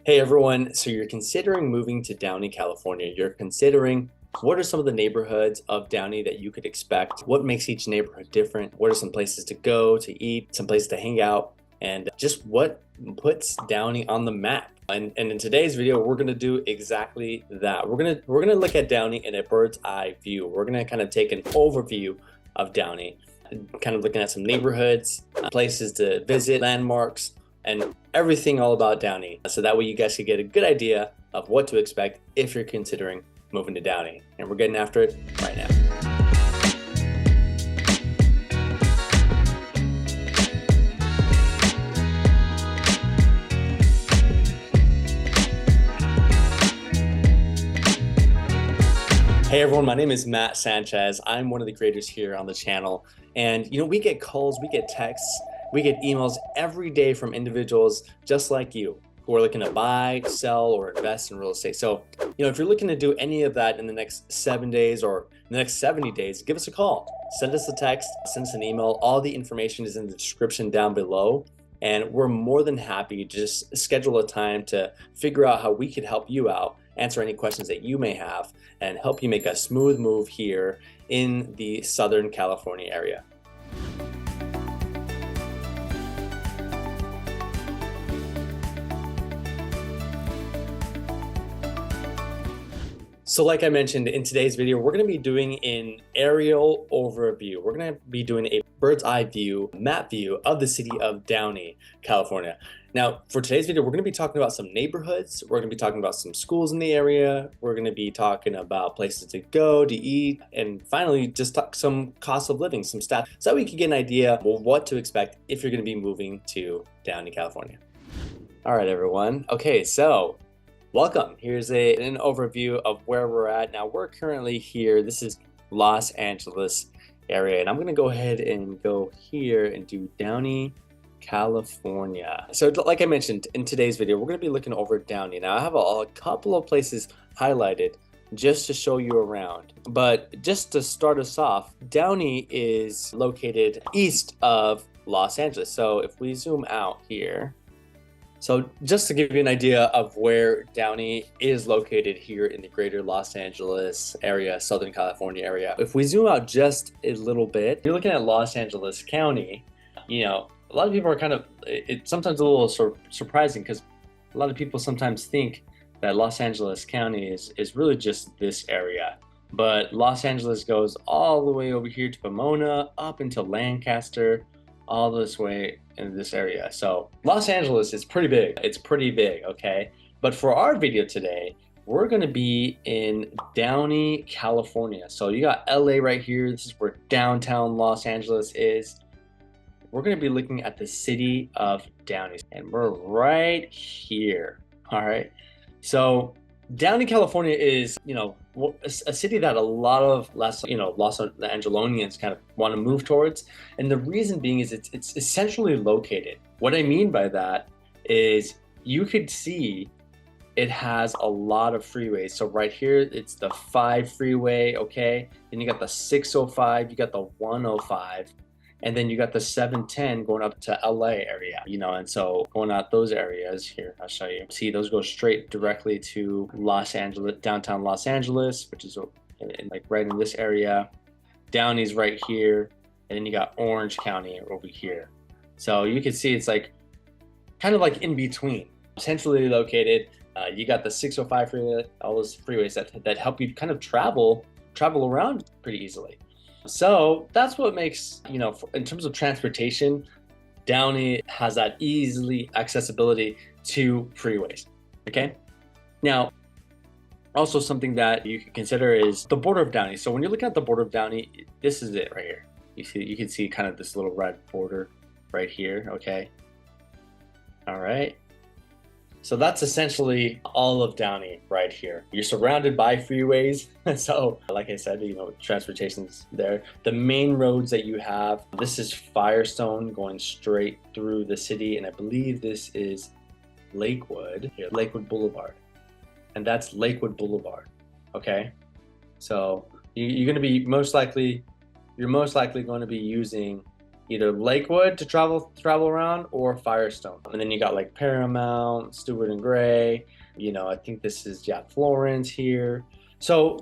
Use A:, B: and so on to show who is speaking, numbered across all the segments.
A: Hey everyone, so you're considering moving to Downey, California. You're considering what are some of the neighborhoods of Downey that you could expect? What makes each neighborhood different? What are some places to go, to eat, some places to hang out, and just what puts Downey on the map? And in today's video, we're gonna do exactly that. We're gonna look at Downey in a bird's eye view. We're gonna kind of take an overview of Downey, kind of looking at some neighborhoods, places to visit, landmarks, and everything all about Downey. So that way you guys can get a good idea of what to expect if you're considering moving to Downey. And we're getting after it right now. Hey everyone, my name is Matt Sanchez. I'm one of the creators here on the channel. And we get calls, we get texts, we get emails every day from individuals just like you who are looking to buy, sell, or invest in real estate. So, if you're looking to do any of that in the next 7 days or the next 70 days, give us a call, send us a text, send us an email. All the information is in the description down below. And we're more than happy to just schedule a time to figure out how we could help you out, answer any questions that you may have, and help you make a smooth move here in the Southern California area. So like I mentioned in today's video, we're going to be doing an aerial overview. We're going to be doing a bird's eye view, map view of the city of Downey, California. Now, for today's video, we're going to be talking about some neighborhoods. We're going to be talking about some schools in the area. We're going to be talking about places to go, to eat, and finally, just talk some cost of living, some stats, so that we can get an idea of what to expect if you're going to be moving to Downey, California. All right, everyone. Okay, so welcome. Here's an overview of where we're at. Now, we're currently here. This is Los Angeles area, and I'm going to go ahead and go here and do Downey, California. So like I mentioned in today's video, we're going to be looking over Downey. Now I have a couple of places highlighted just to show you around, but just to start us off, Downey is located east of Los Angeles. So if we zoom out here, so just to give you an idea of where Downey is located here in the greater Los Angeles area, Southern California area, if we zoom out just a little bit, you're looking at Los Angeles County. A lot of people are kind of, it's sometimes a little surprising because a lot of people sometimes think that Los Angeles County is really just this area. But Los Angeles goes all the way over here to Pomona, up into Lancaster, all this way in this area. So Los Angeles is pretty big. It's pretty big, okay? But for our video today, we're gonna be in Downey, California. So you got LA right here. This is where downtown Los Angeles is. We're going to be looking at the city of Downey, and we're right here. All right. So Downey, California is, a city that a lot of Los Angelonians kind of want to move towards. And the reason being is it's essentially located. What I mean by that is you could see it has a lot of freeways. So right here, it's the 5 freeway. Okay. Then you got the 605, you got the 105. And then you got the 710 going up to LA area, and so going out those areas here, I'll show you. See, those go straight directly to Los Angeles, downtown Los Angeles, which is like right in this area. Downey's right here. And then you got Orange County over here. So you can see it's like kind of like in between, centrally located. You got the 605 freeway, all those freeways that help you kind of travel around pretty easily. So that's what makes, in terms of transportation, Downey has that easily accessibility to freeways, okay? Now, also something that you can consider is the border of Downey. So when you're looking at the border of Downey, this is it right here. You can see kind of this little red border right here, okay? All right. So that's essentially all of Downey right here. You're surrounded by freeways. So like I said, transportation's there. The main roads that you have, this is Firestone going straight through the city. And I believe this is Lakewood, here, Lakewood Boulevard. And that's Lakewood Boulevard, okay? So you're most likely going to be using either Lakewood to travel around or Firestone. And then you got like Paramount, Stewart and Gray. I think this is, yeah, Florence here. So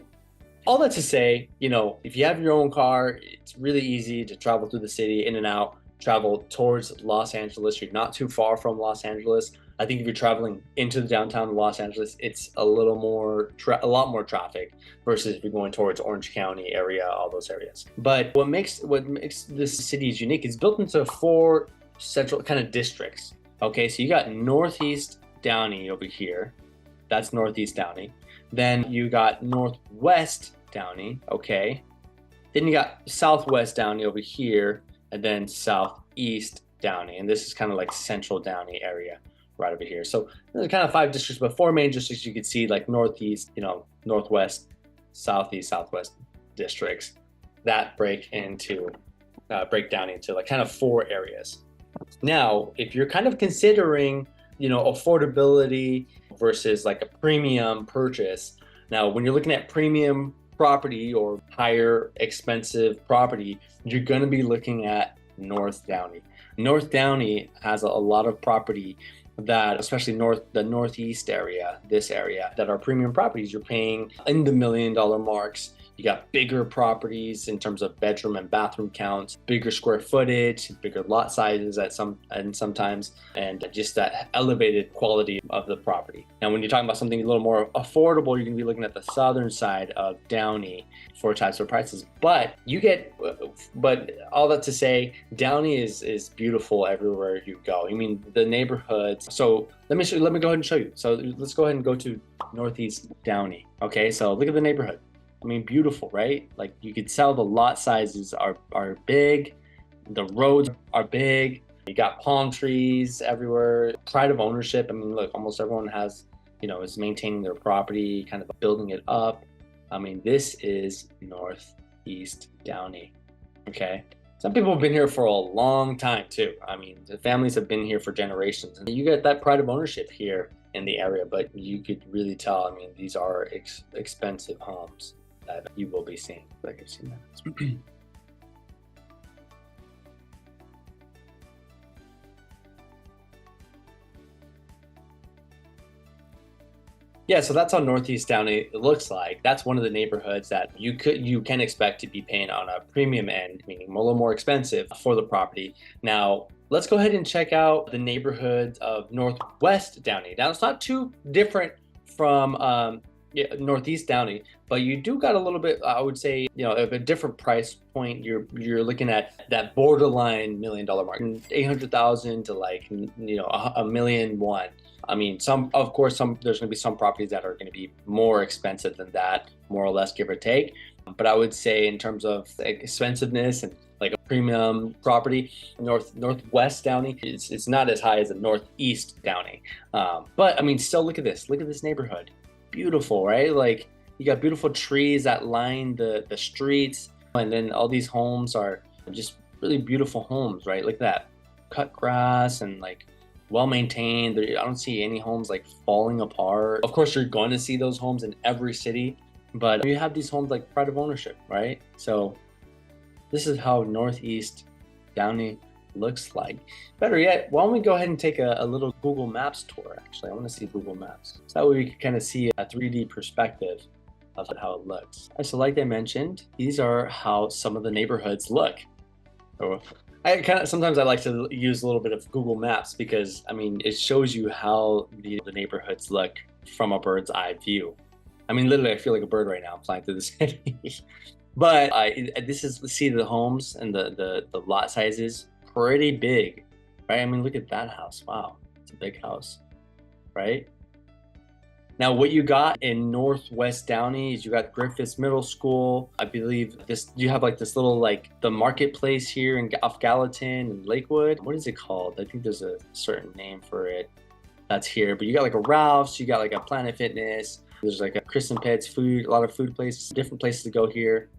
A: all that to say, if you have your own car, it's really easy to travel through the city, in and out, travel towards Los Angeles. You're not too far from Los Angeles. I think if you're traveling into the downtown Los Angeles, it's a lot more traffic versus if you're going towards Orange County area, all those areas. But what makes this city unique is built into 4 central kind of districts. Okay, so you got Northeast Downey over here. That's Northeast Downey. Then you got Northwest Downey. Okay. Then you got Southwest Downey over here, and then Southeast Downey. And this is kind of like Central Downey area right over here. So there's kind of 5 districts, but 4 main districts you can see, like Northeast, Northwest, Southeast, Southwest districts that break down into like kind of 4 areas. Now, if you're kind of considering, affordability versus like a premium purchase. Now, when you're looking at premium property or higher expensive property, you're going to be looking at North Downey. North Downey has a lot of property that, especially the Northeast area, this area, that are premium properties. You're paying in the $1 million marks. You got bigger properties in terms of bedroom and bathroom counts, bigger square footage, bigger lot sizes sometimes, and just that elevated quality of the property. Now, when you're talking about something a little more affordable, you're gonna be looking at the southern side of Downey for types of prices. But all that to say, Downey is beautiful everywhere you go. I mean, the neighborhoods. So let me go ahead and show you. So let's go ahead and go to Northeast Downey. Okay, so look at the neighborhood. I mean, beautiful, right? Like, you could tell the lot sizes are big, the roads are big, you got palm trees everywhere, pride of ownership. I mean, look, almost everyone has, is maintaining their property, kind of building it up. I mean, this is Northeast Downey, okay? Some people have been here for a long time too. I mean, the families have been here for generations, and you get that pride of ownership here in the area, but you could really tell, I mean, these are expensive homes that you will be seeing. Like, I've seen that. Yeah, so that's how Northeast Downey looks like. That's one of the neighborhoods that you can expect to be paying on a premium end, meaning a little more expensive for the property. Now, let's go ahead and check out the neighborhoods of Northwest Downey. Now, it's not too different from Northeast Downey, but you do got a little bit, I would say, of a different price point. You're looking at that borderline $1 million mark, 800,000 to like $1.1 million. I mean, there's going to be some properties that are going to be more expensive than that, more or less, give or take. But I would say in terms of expensiveness and like a premium property, Northwest Downey, it's not as high as a Northeast Downey. But I mean, still, look at this neighborhood. Beautiful, right? Like, you got beautiful trees that line the streets, and then all these homes are just really beautiful homes, right? Like that cut grass and like well maintained. I don't see any homes like falling apart. Of course, you're going to see those homes in every city, but you have these homes like pride of ownership, right? So this is how Northeast Downey looks like. Better yet, why don't we go ahead and take a little Google Maps tour? Actually, I want to see Google Maps, so that way we can kind of see a 3D perspective of how it looks. So like I mentioned, these are how some of the neighborhoods look. So sometimes I like to use a little bit of Google Maps because, I mean, it shows you how the neighborhoods look from a bird's eye view. I mean, literally, I feel like a bird right now. I'm flying through the city. But see the homes and the lot sizes, pretty big, right? I mean, look at that house. Wow, it's a big house, right? Now, what you got in Northwest Downey is you got Griffiths Middle School. I believe you have like this little, like, the marketplace here off Gallatin and Lakewood. What is it called? I think there's a certain name for it that's here. But you got like a Ralph's, you got like a Planet Fitness. There's like a Kristen Pet's food, a lot of food places, different places to go here.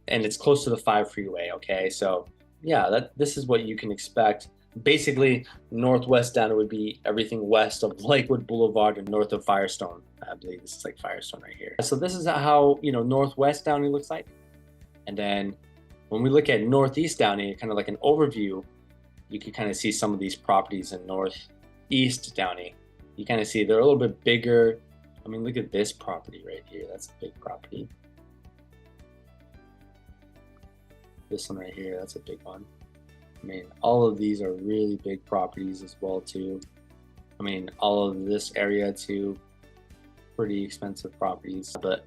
A: And it's close to the 5 freeway, okay? So yeah, this is what you can expect. Basically, Northwest Downey would be everything west of Lakewood Boulevard and north of Firestone. I believe this is like Firestone right here. So this is how, Northwest Downey looks like. And then When we look at Northeast Downey, kind of like an overview, you can kind of see some of these properties in Northeast Downey. You kind of see they're a little bit bigger. I mean, look at this property right here. That's a big property. This one right here, that's a big one. I mean, all of these are really big properties as well too. I mean, all of this area too, pretty expensive properties. But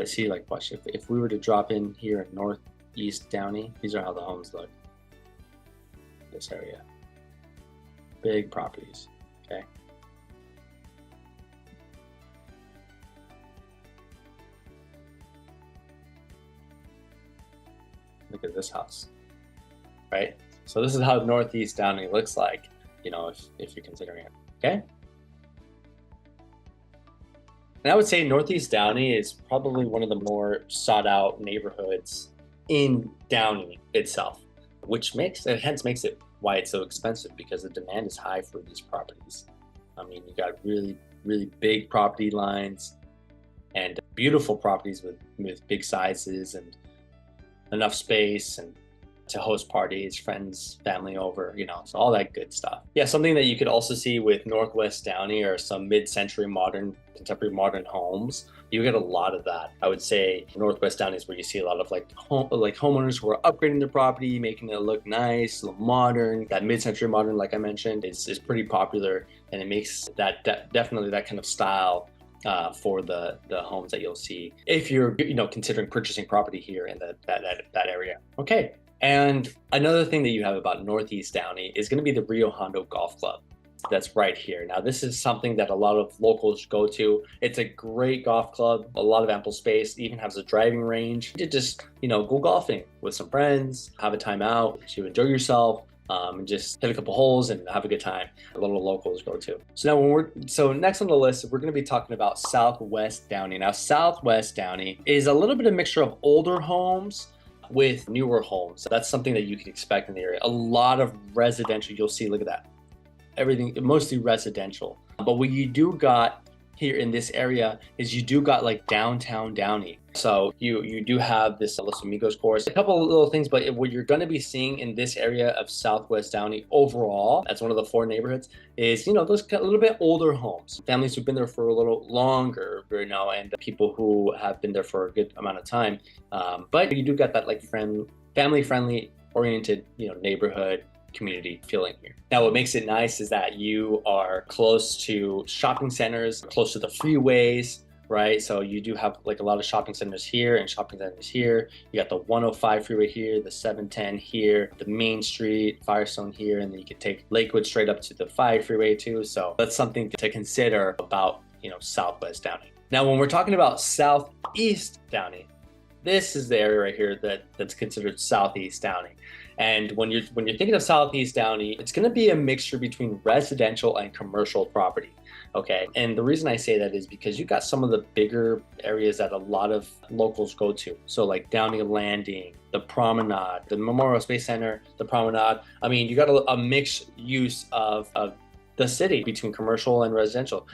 A: see, like, watch, if we were to drop in here in Northeast Downey, these are how the homes look. This area, big properties. Okay. Look at this house, right? So this is how Northeast Downey looks like, you know, if you're considering it, okay? And I would say Northeast Downey is probably one of the more sought out neighborhoods in Downey itself, which makes it why it's so expensive, because the demand is high for these properties. I mean, you got really, really big property lines and beautiful properties with big sizes and enough space and to host parties, friends, family over, you know, so all that good stuff. Yeah, something that you could also see with Northwest Downey are some mid-century modern, contemporary modern homes. You get a lot of that. I would say Northwest Downey is where you see a lot of like homeowners who are upgrading their property, making it look nice, a little modern. That mid-century modern, like I mentioned, is pretty popular, and it makes that definitely that kind of style for the homes that you'll see if you're, you know, considering purchasing property here in that area. Okay. And another thing that you have about Northeast Downey is going to be the Rio Hondo Golf Club. That's right here. Now, this is something that a lot of locals go to. It's a great golf club, a lot of ample space, even has a driving range to just, you know, go golfing with some friends, have a time out, to enjoy yourself, and just hit a couple holes and have a good time. A lot of locals go to. So now next on the list, we're going to be talking about Southwest Downey. Now, Southwest Downey is a little bit of mixture of older homes with newer homes. That's something that you can expect in the area. A lot of residential, you'll see, look at that. Everything, mostly residential. But what you do got here in this area is you do got like downtown Downey. So you do have this Los Amigos course, a couple of little things, but what you're going to be seeing in this area of Southwest Downey overall, that's one of the 4 neighborhoods, is, you know, those a little bit older homes, families who've been there for a little longer, you know, and people who have been there for a good amount of time. But you do got that like family-friendly oriented, you know, neighborhood community feeling here. Now, what makes it nice is that you are close to shopping centers, close to the freeways, right? So you do have like a lot of shopping centers here and shopping centers here. You got the 105 freeway here, the 710 here, the Main Street, Firestone here, and then you can take Lakewood straight up to the 5 freeway too. So that's something to consider about, you know, Southwest Downey. Now, when we're talking about Southeast Downey, this is the area right here that's considered Southeast Downey. And when you're thinking of Southeast Downey, it's going to be a mixture between residential and commercial property. Okay. And the reason I say that is because you got some of the bigger areas that a lot of locals go to. So like Downey Landing, the Promenade, the Memorial Space Center, the Promenade. I mean, you got a mixed use of the city between commercial and residential.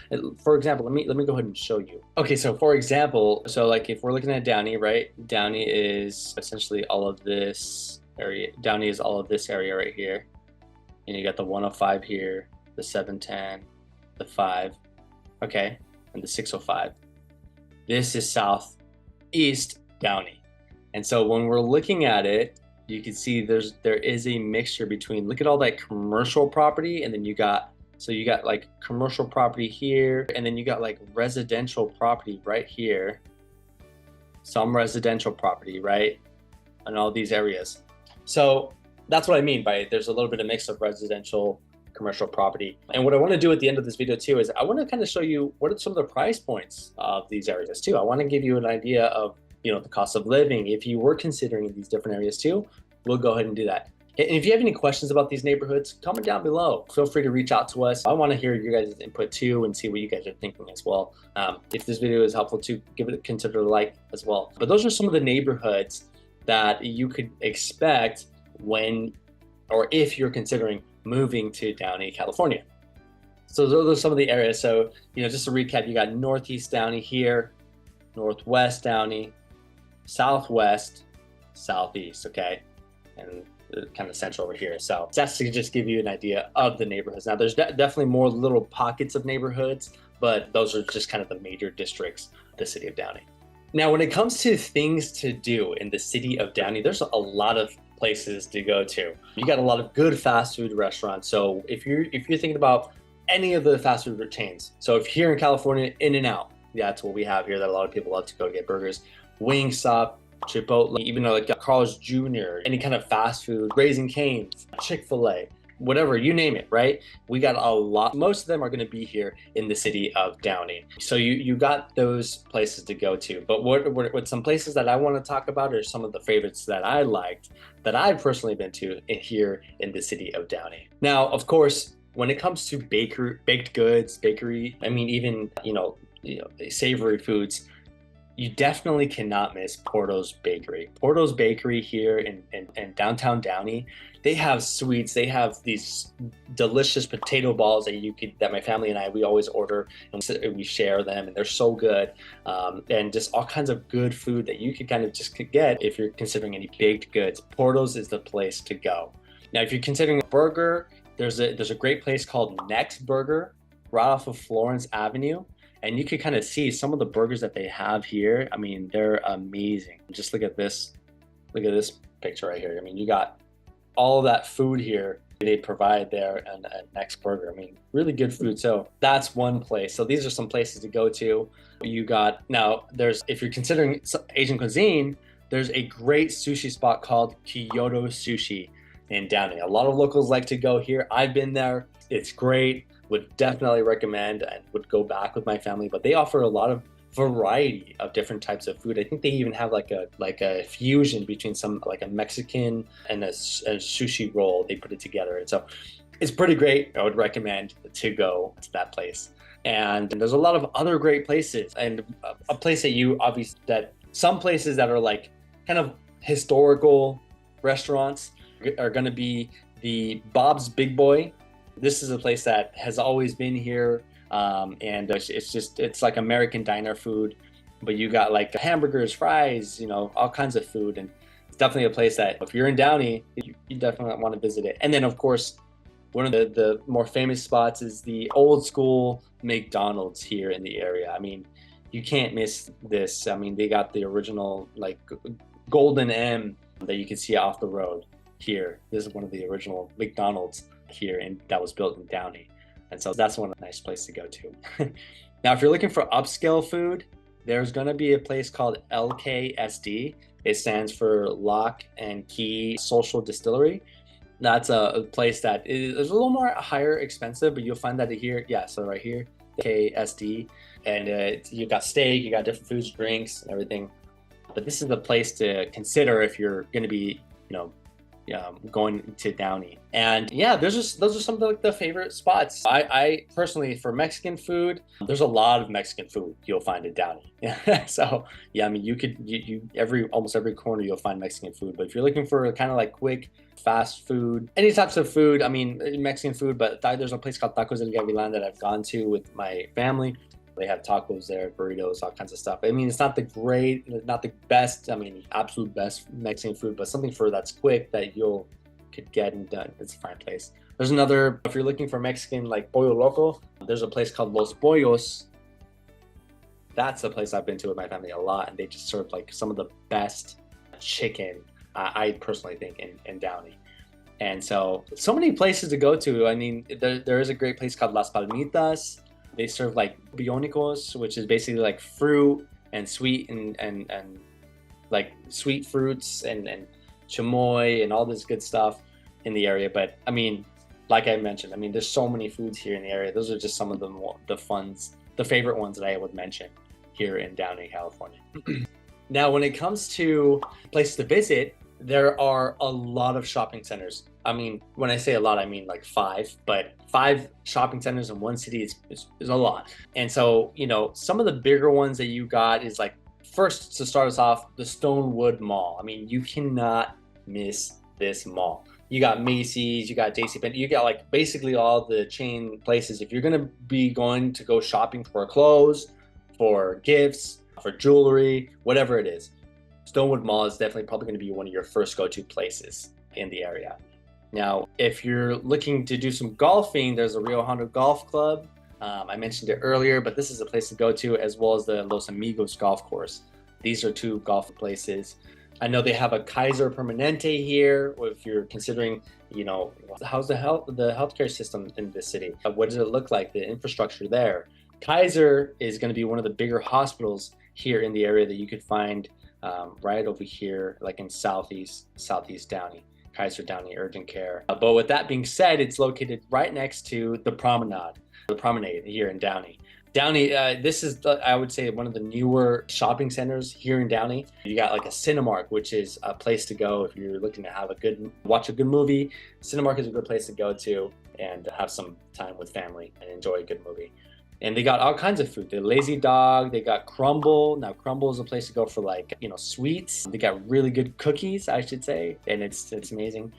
A: For example, let me go ahead and show you. Okay, so for example, so like if we're looking at Downey, right? Downey is essentially all of this area. Downey is all of this area right here. And you got the 105 here, the 710, the 5, okay, and the 605. This is Southeast Downey. And so when we're looking at it, you can see there is a mixture between, look at all that commercial property, and then you got like commercial property here, and then you got like residential property right here, some residential property, right, in all these areas. So that's what I mean by there's a little bit of mix of residential, commercial property. And what I want to do at the end of this video too is I want to kind of show you what are some of the price points of these areas too. I want to give you an idea of, you know, the cost of living if you were considering these different areas too. We'll go ahead and do that. And if you have any questions about these neighborhoods, comment down below. Feel free to reach out to us. I want to hear your guys' input too and see what you guys are thinking as well. If this video is helpful too, consider a like as well. But those are some of the neighborhoods that you could expect when, or if you're considering moving to Downey, California. So those are some of the areas. So, you know, just to recap, you got Northeast Downey here, Northwest Downey, Southwest, southeast, okay? And kind of central over here. So that's to just give you an idea of the neighborhoods. Now there's definitely more little pockets of neighborhoods, but those are just kind of the major districts of the city of Downey. Now, when it comes to things to do in the city of Downey, there's a lot of places to go to. You got a lot of good fast food restaurants. So if you're thinking about any of the fast food chains, so if here in California, In-N-Out, that's what we have here that a lot of people love to go get burgers. Wingstop, Chipotle, even though like Carl's Jr., any kind of fast food, Raising Cane's, Chick-fil-A, whatever, you name it, right? We got a lot. Most of them are going to be here in the city of Downey. So you got those places to go to. But what some places that I want to talk about are some of the favorites that I liked, that I've personally been to here in the city of Downey. Now, of course, when it comes to baked goods, bakery, I mean, even, savory foods, you definitely cannot miss Porto's Bakery. Porto's Bakery here in downtown Downey, they have sweets. They have these delicious potato balls that my family and we always order, and we share them, and they're so good. And just all kinds of good food that you could kind of just get if you're considering any baked goods. Porto's is the place to go. Now, if you're considering a burger, there's a great place called Next Burger right off of Florence Avenue. And you can kind of see some of the burgers that they have here. I mean, they're amazing. Just look at this. Look at this picture right here. I mean, you got all that food here they provide there at Next Burger. I mean, really good food. So that's one place. So these are some places to go to. You got, now if you're considering Asian cuisine, there's a great sushi spot called Kyoto Sushi in Downey. A lot of locals like to go here. I've been there. It's great. Would definitely recommend and would go back with my family, but they offer a lot of variety of different types of food. I think they even have like a fusion between some like a Mexican and a sushi roll. They put it together, and so it's pretty great. I would recommend to go to that place. And there's a lot of other great places, and a place that some places that are like kind of historical restaurants are going to be the Bob's Big Boy. This is a place that has always been here, and it's like American diner food, but you got like hamburgers, fries, all kinds of food, and it's definitely a place that if you're in Downey, you definitely want to visit it. And then of course, one of the more famous spots is the old school McDonald's here in the area. I mean, you can't miss this. I mean, they got the original like Golden M that you can see off the road here. This is one of the original McDonald's here, and that was built in Downey, and so that's one nice place to go to. Now, if you're looking for upscale food, there's going to be a place called LKSD. It stands for Lock and Key Social Distillery. That's a place that is a little more higher expensive, but you'll find that here. Yeah, so right here, KSD, and you got steak, you got different foods, drinks, and everything. But this is the place to consider if you're going to be, going to Downey. And yeah, those are some of like the favorite spots. I personally, for Mexican food, there's a lot of Mexican food you'll find in Downey. So yeah, I mean, almost every corner you'll find Mexican food. But if you're looking for kind of like quick, fast food, any types of food, I mean, Mexican food, but there's a place called Tacos El Gavilan that I've gone to with my family. They have tacos there, burritos, all kinds of stuff. I mean, it's not the best, absolute best Mexican food, but something that's quick that could get and done. It's a fine place. There's another, if you're looking for Mexican, like Pollo Loco, there's a place called Los Pollos. That's a place I've been to with my family a lot, and they just serve like some of the best chicken, I personally think, in Downey. And so many places to go to. I mean, there is a great place called Las Palmitas. They serve like bionicos, which is basically like fruit and sweet and like sweet fruits and chamoy and all this good stuff in the area. But I mean, like I mentioned, there's so many foods here in the area. Those are just some of the favorite ones that I would mention here in Downey, California. Now, when it comes to places to visit, there are a lot of shopping centers. I mean, when I say a lot, I mean like 5, but 5 shopping centers in one city is a lot. And so, some of the bigger ones that you got is like, first to start us off, the Stonewood Mall. I mean, you cannot miss this mall. You got Macy's, you got JCPenney, you got like basically all the chain places. If you're going to be going to go shopping for clothes, for gifts, for jewelry, whatever it is, Stonewood Mall is definitely probably going to be one of your first go-to places in the area. Now, if you're looking to do some golfing, there's a Rio Hondo Golf Club. I mentioned it earlier, but this is a place to go to, as well as the Los Amigos Golf Course. These are two golf places. I know they have a Kaiser Permanente here. If you're considering, how's the healthcare system in this city? What does it look like? The infrastructure there. Kaiser is going to be one of the bigger hospitals here in the area that you could find right over here, like in Southeast Downey. Kaiser Downey Urgent Care. But with that being said, it's located right next to the promenade here in Downey. Downey, this is, I would say, one of the newer shopping centers here in Downey. You got like a Cinemark, which is a place to go if you're looking to have watch a good movie. Cinemark is a good place to go to and have some time with family and enjoy a good movie. And they got all kinds of food. The Lazy Dog, they got Crumble. Now Crumble is a place to go for sweets. They got really good cookies, I should say, and it's amazing.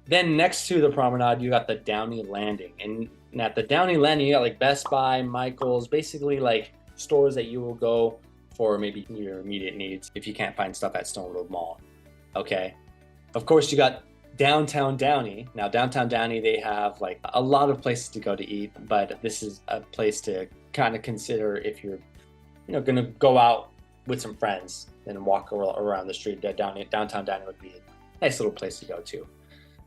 A: Then next to the promenade, you got the Downey Landing. And at the Downey Landing, you got like Best Buy, Michael's, basically like stores that you will go for maybe your immediate needs if you can't find stuff at Stonewood Mall. Okay. Of course, you got downtown Downey. Now, downtown Downey, they have like a lot of places to go to eat, but this is a place to kind of consider if you're, going to go out with some friends and walk around the street. Downtown Downey would be a nice little place to go to.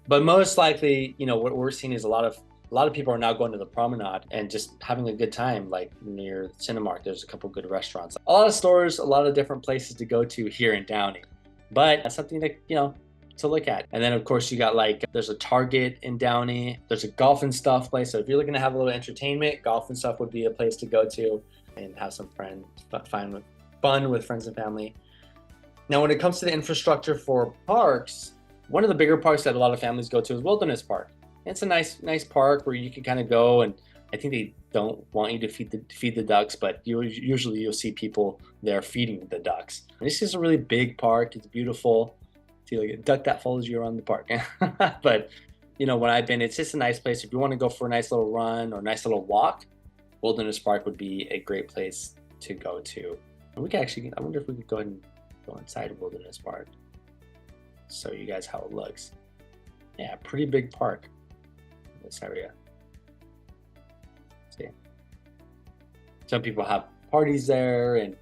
A: But most likely, what we're seeing is a lot of people are now going to the promenade and just having a good time, like near Cinemark. There's a couple good restaurants, a lot of stores, a lot of different places to go to here in Downey. But that's something that, to look at. And then of course you got there's a Target in Downey, there's a golf and stuff place. So if you're looking to have a little entertainment, golf and stuff would be a place to go to and have some fun with friends and family. Now, when it comes to the infrastructure for parks, one of the bigger parks that a lot of families go to is Wilderness Park. It's a nice park where you can kind of go, and I think they don't want you to feed the ducks, but usually you'll see people there feeding the ducks. And this is a really big park. It's beautiful. See like a duck that follows you around the park. But when I've been, it's just a nice place. If you want to go for a nice little run or a nice little walk, Wilderness Park would be a great place to go to. And we can actually, I wonder if we could go ahead and go inside Wilderness Park, show you guys how it looks. Yeah, pretty big park in this area. See, some people have parties there and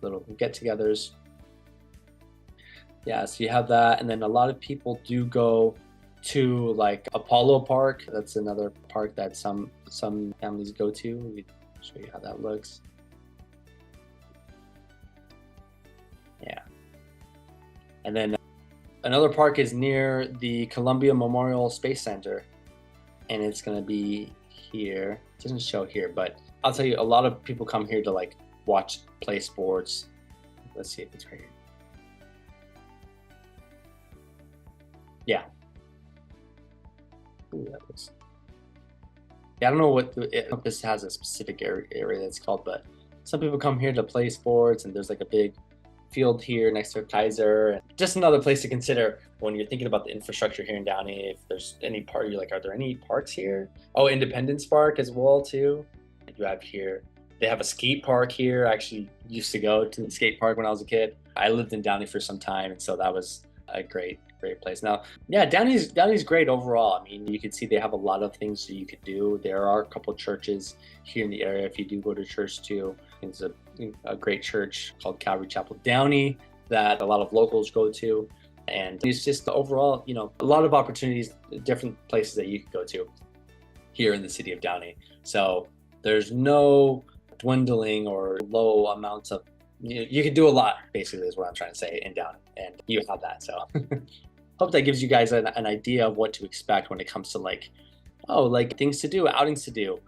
A: little get-togethers. Yeah, so you have that, and then a lot of people do go to like Apollo Park. That's another park that some families go to. Let me show you how that looks. Yeah. And then another park is near the Columbia Memorial Space Center, and it's gonna be here. It doesn't show here, but I'll tell you, a lot of people come here to watch play sports. Let's see if it's right here. Yeah. Ooh, that looks. Yeah, I don't know if this has a specific area that's called, but some people come here to play sports, and there's like a big field here next to Kaiser. And just another place to consider when you're thinking about the infrastructure here in Downey. If there's any part, you're like, are there any parks here? Oh, Independence Park as well too. You have here. They have a skate park here. I actually used to go to the skate park when I was a kid. I lived in Downey for some time, and so that was a great place. Now, yeah, Downey's great overall. I mean, you can see they have a lot of things that you could do. There are a couple churches here in the area if you do go to church too. It's a great church called Calvary Chapel Downey that a lot of locals go to, and it's just overall, a lot of opportunities, different places that you could go to here in the city of Downey. So there's no dwindling or low amounts of, you can do a lot, basically, is what I'm trying to say, in Downey, and you have that. So hope that gives you guys an idea of what to expect when it comes to things to do, outings to do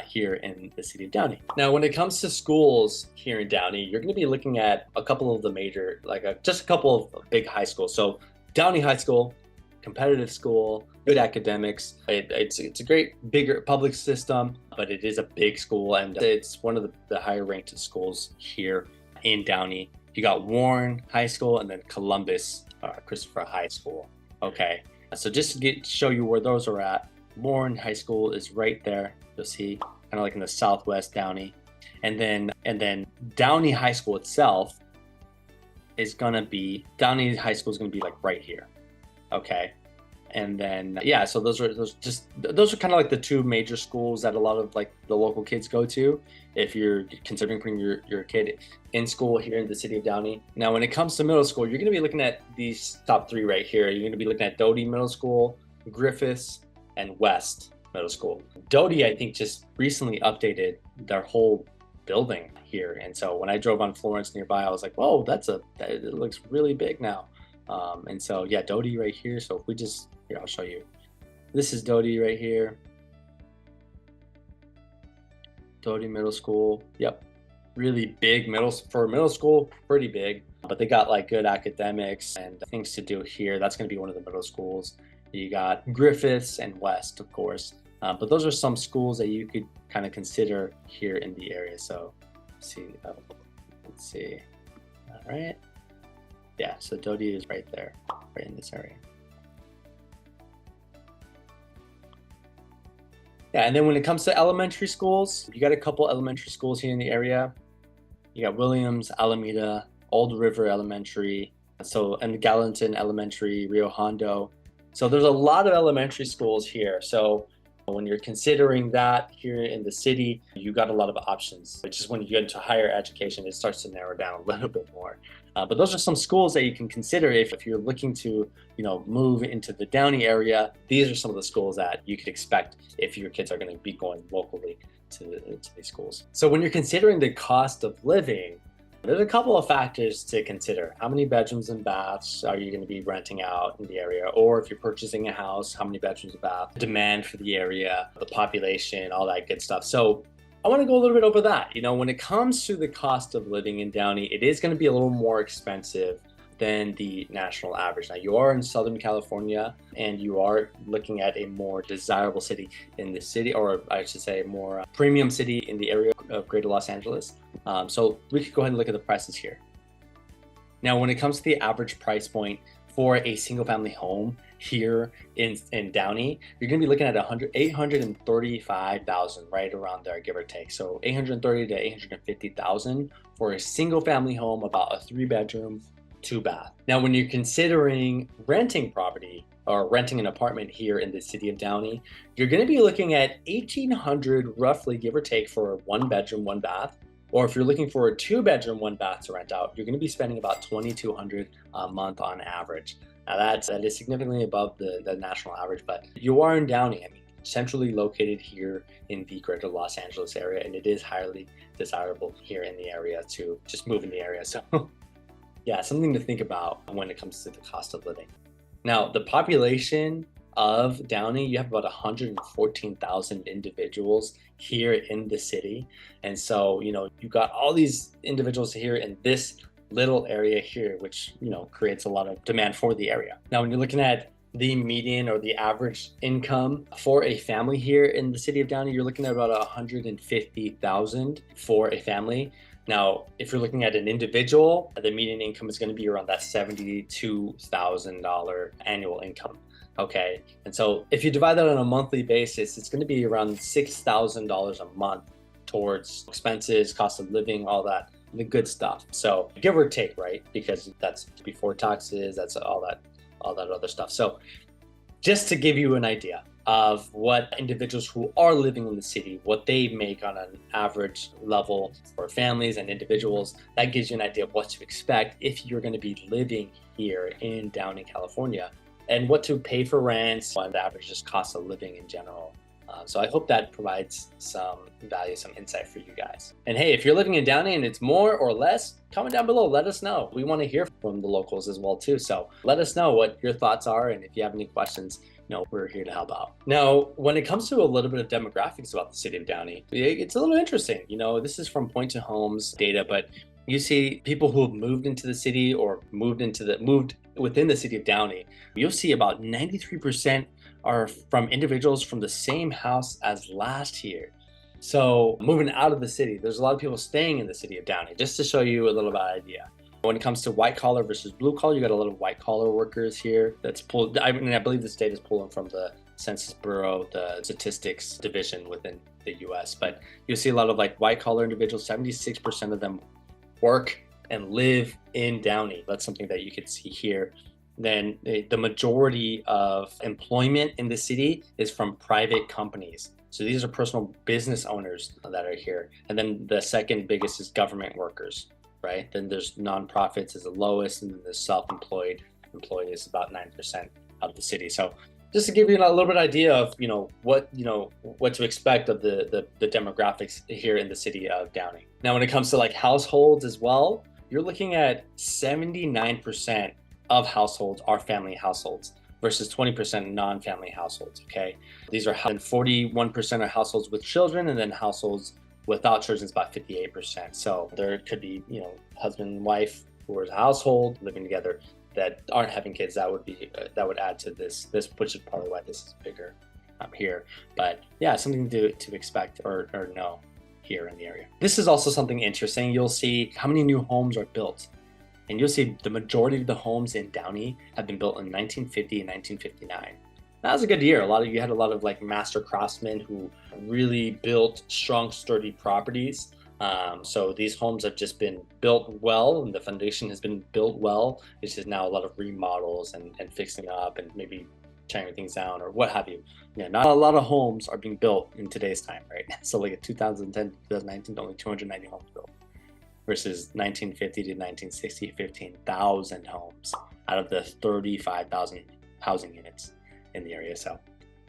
A: here in the city of Downey. Now, when it comes to schools here in Downey, you're going to be looking at a couple of the major, just a couple of big high schools. So Downey High School, competitive school, good academics. It's a great, bigger public system, but it is a big school, and it's one of the higher ranked schools here in Downey. You got Warren High School and then Columbus Christopher High School. Okay, so just to show you where those are at, Warren High School is right there. You'll see kind of like in the southwest Downey, and then Downey High School itself is gonna be, Downey High School is gonna be like right here, okay? And then yeah, so those are kind of like the two major schools that a lot of like the local kids go to if you're considering putting your kid in school here in the city of Downey. Now when it comes to middle school, you're going to be looking at these top three right here. You're going to be looking at Downey Middle School, Griffiths, and West Middle School. Downey, I think, just recently updated their whole building here, and so when I drove on Florence nearby, I was like, whoa, it looks really big now. And so yeah, Downey right here. So if we just, here, I'll show you. This is Downey right here. Downey Middle School. Yep. Really big for middle school, pretty big. But they got like good academics and things to do here. That's going to be one of the middle schools. You got Griffiths and West, of course. But those are some schools that you could kind of consider here in the area. So let's see. All right. Yeah, so Downey is right there, right in this area. Yeah, and then when it comes to elementary schools, you got a couple elementary schools here in the area. You got Williams, Alameda, Old River Elementary, and Gallatin Elementary, Rio Hondo. So there's a lot of elementary schools here. So when you're considering that here in the city, you got a lot of options. It's just when you get into higher education, it starts to narrow down a little bit more. But those are some schools that you can consider if you're looking to, move into the Downey area. These are some of the schools that you could expect if your kids are going to be going locally to these schools. So when you're considering the cost of living, there's a couple of factors to consider. How many bedrooms and baths are you going to be renting out in the area? Or if you're purchasing a house, how many bedrooms and baths? Demand for the area, the population, all that good stuff. So I want to go a little bit over that. When it comes to the cost of living in Downey, it is going to be a little more expensive than the national average. Now, you are in Southern California, and you are looking at a more desirable city in the city, or I should say a more premium city in the area of Greater Los Angeles. So we could go ahead and look at the prices here. Now, when it comes to the average price point for a single family home here in Downey, you're going to be looking at $835,000, right around there, give or take. So $830,000 to $850,000 for a single family home, about a 3-bedroom, 2-bath. Now, when you're considering renting property or renting an apartment here in the city of Downey, you're going to be looking at $1,800 roughly, give or take, for a 1-bedroom, 1-bath. Or if you're looking for a 2-bedroom, 1-bath to rent out, you're going to be spending about $2,200 a month on average. Now that is significantly above the national average, but you are in Downey. Centrally located here in the Greater Los Angeles area, and it is highly desirable here in the area to just move in the area. So yeah, something to think about when it comes to the cost of living. Now, the population of Downey, you have about 114,000 individuals here in the city. And so, you got all these individuals here in this little area here, which, creates a lot of demand for the area. Now, when you're looking at the median or the average income for a family here in the city of Downey, you're looking at about 150,000 for a family. Now, if you're looking at an individual, the median income is going to be around that $72,000 annual income. Okay, and so if you divide that on a monthly basis, it's going to be around $6,000 a month towards expenses, cost of living, all that, the good stuff. So give or take, right? Because that's before taxes, that's all that other stuff. So just to give you an idea of what individuals who are living in the city, what they make on an average level for families and individuals, that gives you an idea of what to expect if you're going to be living here in Downey, California, and what to pay for rents and the average just cost of living in general. So I hope that provides some value, some insight for you guys. And hey, if you're living in Downey and it's more or less, comment down below, let us know. We want to hear from the locals as well too. So let us know what your thoughts are, and if you have any questions, we're here to help out. Now, when it comes to a little bit of demographics about the city of Downey, it's a little interesting. This is from Point to Homes data, but you see people who have moved into the city or moved within the city of Downey. You'll see about 93% are from individuals from the same house as last year. So moving out of the city, there's a lot of people staying in the city of Downey, just to show you a little bit of idea. When it comes to white collar versus blue collar, you got a lot of white collar workers here. That's pulled. I believe this data is pulling from the Census Bureau, the statistics division within the U.S. But you'll see a lot of white collar individuals. 76% of them work and live in Downey. That's something that you can see here. Then the majority of employment in the city is from private companies. So these are personal business owners that are here. And then the second biggest is government workers, right? Then there's nonprofits is the lowest, and then the self-employed employee is about 9% of the city. So just to give you a little bit idea of what to expect of the demographics here in the city of Downey. Now, when it comes to like households as well, you're looking at 79% of households are family households versus 20% non-family households. Okay, these are, and 41% are households with children, and then households without children is about 58%. So there could be husband and wife who are a household living together that aren't having kids. That would add to this, which is probably why this is bigger here. But yeah, something to expect or know here in the area. This is also something interesting. You'll see how many new homes are built, and you'll see the majority of the homes in Downey have been built in 1950 and 1959. That was a good year. You had a lot of like master craftsmen who really built strong, sturdy properties. So these homes have just been built well, and the foundation has been built well. It's just now a lot of remodels and fixing up and maybe tearing things down or what have you. Yeah, not a lot of homes are being built in today's time, right? So like in 2010, 2019, only 290 homes built versus 1950 to 1960, 15,000 homes out of the 35,000 housing units in the area. So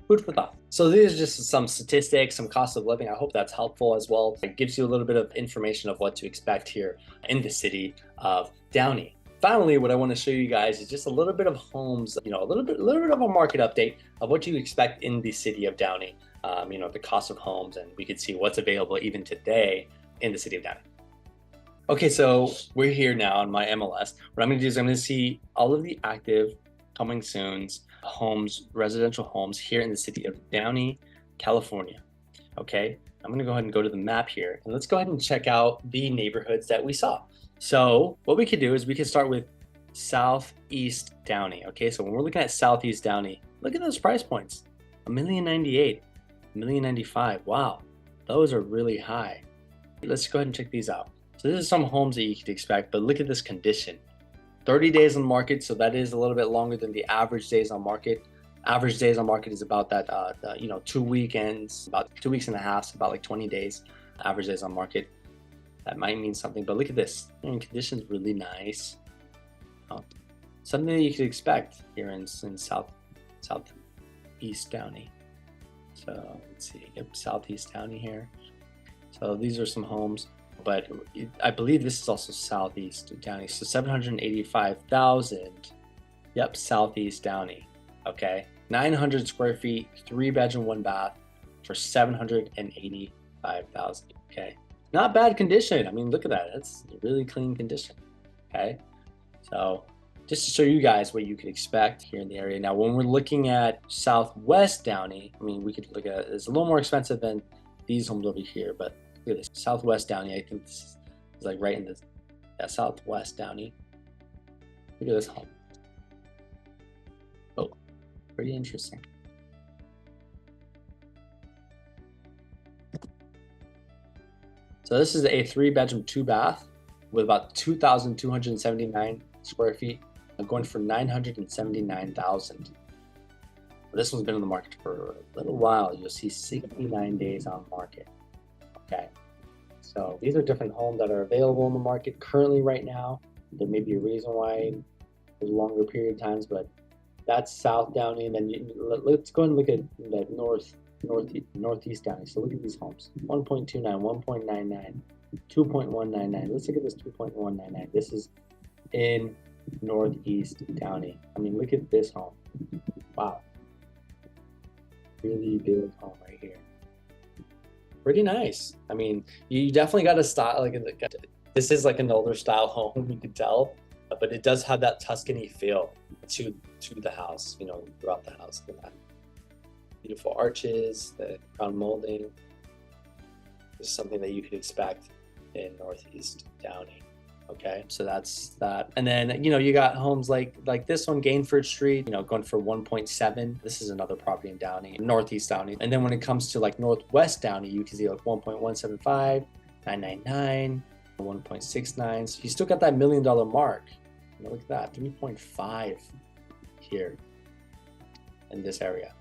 A: food for thought. So these are just some statistics, some cost of living. I hope that's helpful as well. It gives you a little bit of information of what to expect here in the city of Downey. Finally, what I want to show you guys is just a little bit of homes, a little bit of a market update of what you expect in the city of Downey. The cost of homes, and we could see what's available even today in the city of Downey. Okay, so we're here now on my MLS. What I'm going to do is I'm going to see all of the active coming soon's homes, residential homes here in the city of Downey, California. Okay, I'm going to go ahead and go to the map here, and let's go ahead and check out the neighborhoods that we saw. So what we could do is we could start with Southeast Downey. Okay, so when we're looking at Southeast Downey, look at those price points: $1,098,000, $1,095,000. Wow, those are really high. Let's go ahead and check these out. So this is some homes that you could expect, but look at this condition. 30 days on market, so that is a little bit longer than the average days on market. Average days on market is about that, 2 weekends, about 2 weeks and a half, so about like 20 days. Average days on market. That might mean something, but look at this. Condition's really nice. Something that you could expect here in Southeast Downey. So let's see, yep, Southeast Downey here. So these are some homes, but I believe this is also Southeast Downey. So 785,000. Yep, Southeast Downey. Okay, 900 square feet, 3-bedroom, 1-bath for 785,000. Okay, not bad condition. I mean, look at that. That's a really clean condition. Okay, so just to show you guys what you could expect here in the area. Now, when we're looking at Southwest Downey, I mean, we could look at it's a little more expensive than these homes over here, but look at this. Southwest Downey, I think this is like right in the Southwest Downey. Look at this home. Oh, pretty interesting. So this is a 3-bedroom, 2-bath with about 2,279 square feet. I'm going for 979,000. This one's been on the market for a little while. You'll see 69 days on market. Okay, so these are different homes that are available in the market currently right now. There may be a reason why there's a longer period of times, but that's South Downey. And then let's go and look at the Northeast Downey. So look at these homes: 1.29, 1.99, 2.199. Let's look at this 2.199. This is in Northeast Downey. I mean, look at this home. Wow, really big home right here. Pretty nice. I mean, you definitely got a style. This is like an older style home, you can tell, but it does have that Tuscany feel to the house. Throughout the house. Beautiful arches, the crown molding. This is something that you could expect in Northeast Downey. Okay, so that's that. And then you got homes like this one, Gainford Street, going for 1.7. This is another property in Downey, Northeast Downey. And then when it comes to like Northwest Downey, you can see like 1.175, 999, 1.69. So you still got that $1 million mark. Look at that, 3.5 here in this area.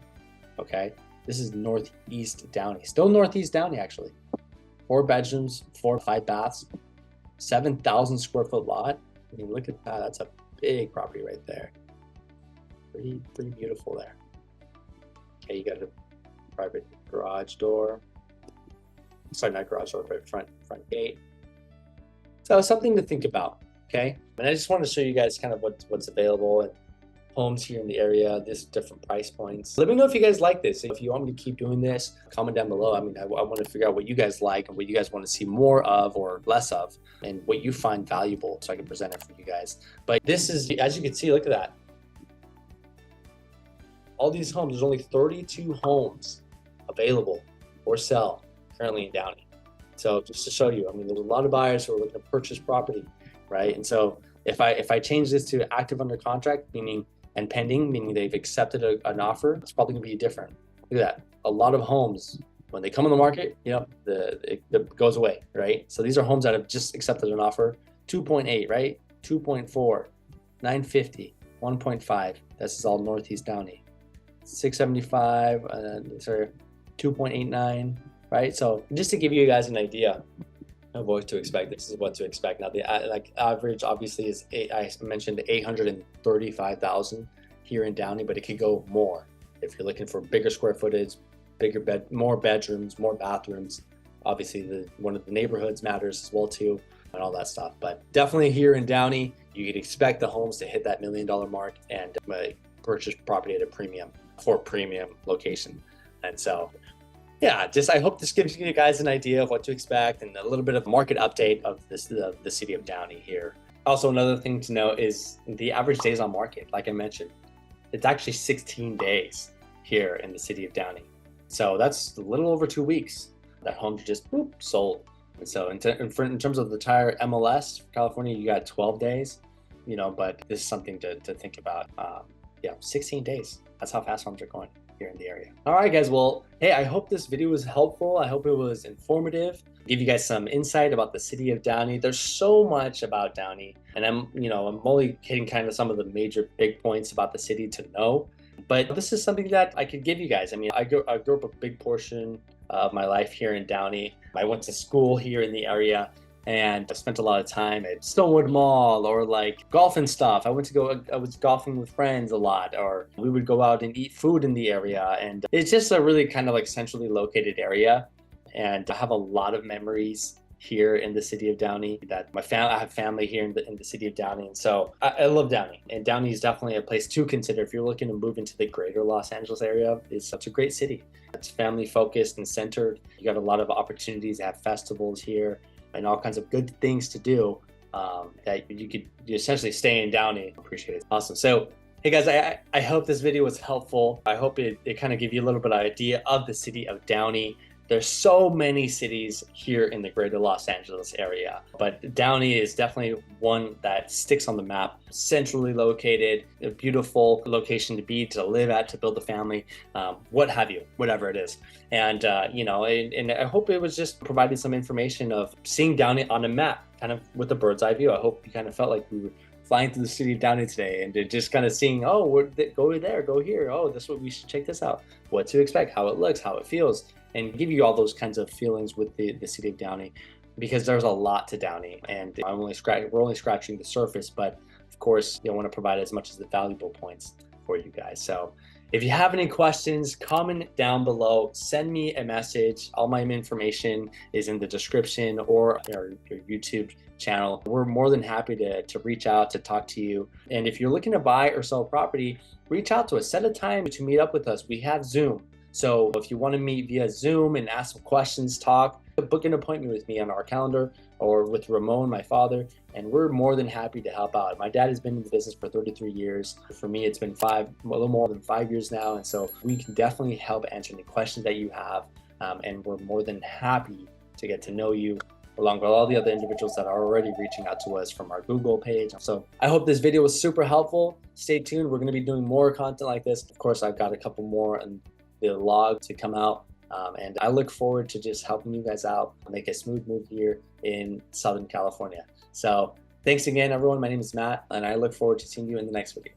A: Okay, this is Northeast Downey, still Northeast Downey actually. 4 bedrooms, 5 baths, 7,000 square foot lot. I mean, look at that. That's a big property right there. Pretty beautiful there. Okay, you got a private garage door. Sorry, not garage door, but front gate. So something to think about. Okay, and I just want to show you guys kind of what's available and homes here in the area, this different price points. Let me know if you guys like this. If you want me to keep doing this, comment down below. I mean, I want to figure out what you guys like and what you guys want to see more of or less of, and what you find valuable so I can present it for you guys. But this is, as you can see, look at that. All these homes, there's only 32 homes available for sale currently in Downey. So just to show you, I mean, there's a lot of buyers who are looking to purchase property, right? And so if I change this to active under contract, meaning and pending, meaning they've accepted an offer, it's probably gonna be different. Look at that. A lot of homes, when they come on the market, you know, it goes away, right? So these are homes that have just accepted an offer. 2.8, right? 2.4, 950, 1.5. This is all Northeast Downey. 675, sorry, 2.89, right? So just to give you guys an idea of what to expect, this is what to expect. Now the average obviously is I mentioned 835,000 here in Downey, but it could go more if you're looking for bigger square footage, more bedrooms, more bathrooms. Obviously one of the neighborhoods matters as well too, and all that stuff. But definitely here in Downey, you could expect the homes to hit that $1 million mark and purchase property at a premium location. And so yeah, I hope this gives you guys an idea of what to expect and a little bit of market update of the city of Downey here. Also, another thing to note is the average days on market. Like I mentioned, it's actually 16 days here in the city of Downey. So that's a little over 2 weeks that homes just sold. And so in terms of the entire MLS, California, you got 12 days, you know, but this is something to think about. Yeah, 16 days. That's how fast homes are going here in the area. All right, guys. Well, hey, I hope this video was helpful. I hope it was informative. Give you guys some insight about the city of Downey. There's so much about Downey, and I'm only hitting kind of some of the major big points about the city to know. But this is something that I could give you guys. I mean, I grew up a big portion of my life here in Downey. I went to school here in the area, and I spent a lot of time at Stonewood Mall or like golf and stuff. I was golfing with friends a lot, or we would go out and eat food in the area. And it's just a really kind of like centrally located area. And I have a lot of memories here in the city of Downey. I have family here in the city of Downey. And so I love Downey. And Downey is definitely a place to consider if you're looking to move into the greater Los Angeles area. It's such a great city. It's family focused and centered. You got a lot of opportunities to have festivals here and all kinds of good things to do that you essentially stay in Downey. Appreciate it. Awesome. So, hey guys, I hope this video was helpful. I hope it kind of gave you a little bit of idea of the city of Downey. There's so many cities here in the greater Los Angeles area, but Downey is definitely one that sticks on the map. Centrally located, a beautiful location to live at, to build a family, what have you, whatever it is. And and I hope it was just providing some information of seeing Downey on a map, kind of with a bird's eye view. I hope you kind of felt like we were flying through the city of Downey today and just kind of seeing, oh, go there, go here. Oh, this is what we should check this out. What to expect, how it looks, how it feels, and give you all those kinds of feelings with the city of Downey, because there's a lot to Downey, and we're only scratching the surface. But of course, you want to provide as much as the valuable points for you guys. So if you have any questions, comment down below, send me a message. All my information is in the description or your YouTube channel. We're more than happy to reach out, to talk to you. And if you're looking to buy or sell property, reach out to us. Set a time to meet up with us. We have Zoom. So if you want to meet via Zoom and ask some questions, talk, book an appointment with me on our calendar or with Ramon, my father, and we're more than happy to help out. My dad has been in the business for 33 years. For me, it's been a little more than 5 years now. And so we can definitely help answer any questions that you have. And we're more than happy to get to know you, along with all the other individuals that are already reaching out to us from our Google page. So I hope this video was super helpful. Stay tuned. We're going to be doing more content like this. Of course, I've got a couple more and the log to come out And I look forward to just helping you guys out, make a smooth move here in Southern California. So thanks again, everyone. My name is Matt, and I look forward to seeing you in the next video.